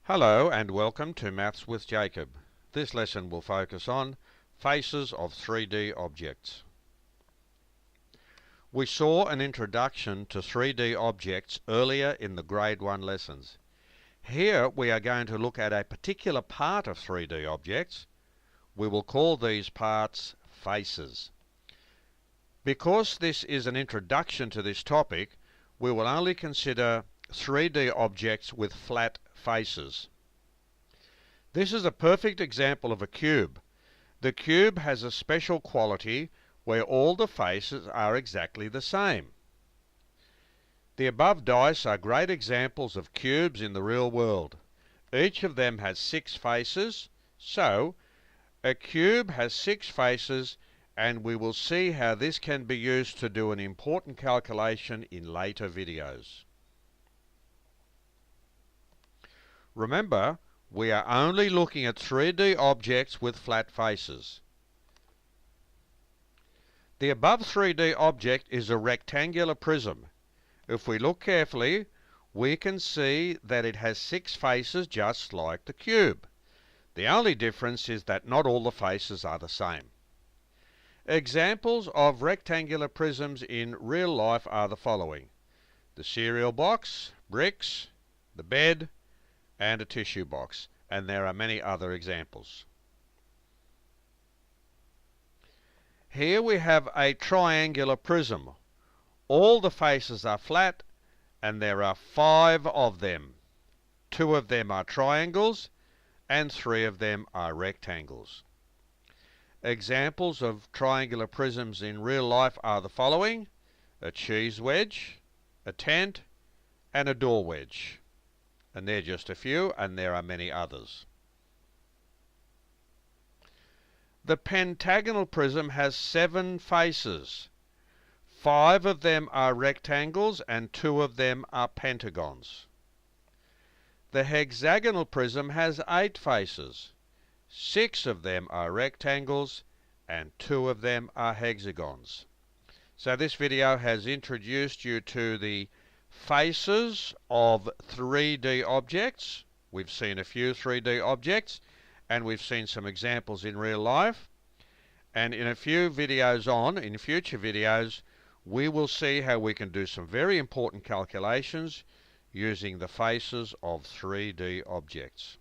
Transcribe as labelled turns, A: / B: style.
A: Hello and welcome to Maths with Jacob. This lesson will focus on faces of 3D objects. We saw an introduction to 3D objects earlier in the Grade 1 lessons. Here we are going to look at a particular part of 3D objects. We will call these parts faces. Because this is an introduction to this topic, we will only consider 3D objects with flat faces. This is a perfect example of a cube. The cube has a special quality where all the faces are exactly the same. The above dice are great examples of cubes in the real world. Each of them has 6 faces, so a cube has 6 faces, and we will see how this can be used to do an important calculation in later videos. Remember, we are only looking at 3D objects with flat faces. The above 3D object is a rectangular prism. If we look carefully, we can see that it has 6 faces just like the cube. The only difference is that not all the faces are the same. Examples of rectangular prisms in real life are the following: the cereal box, bricks, the bed, and a tissue box, and there are many other examples. Here we have a triangular prism. All the faces are flat, and there are 5 of them. 2 of them are triangles, and 3 of them are rectangles. Examples of triangular prisms in real life are the following: a cheese wedge, a tent, and a door wedge. And they're just a few, and there are many others. The Pentagonal Prism has 7 faces. 5 of them are rectangles and 2 of them are pentagons. The Hexagonal Prism has 8 faces. 6 of them are rectangles and 2 of them are hexagons. So this video has introduced you to the faces of 3D objects. We've seen a few 3D objects, and we've seen some examples in real life. And in a few videos in future videos, we will see how we can do some very important calculations using the faces of 3D objects.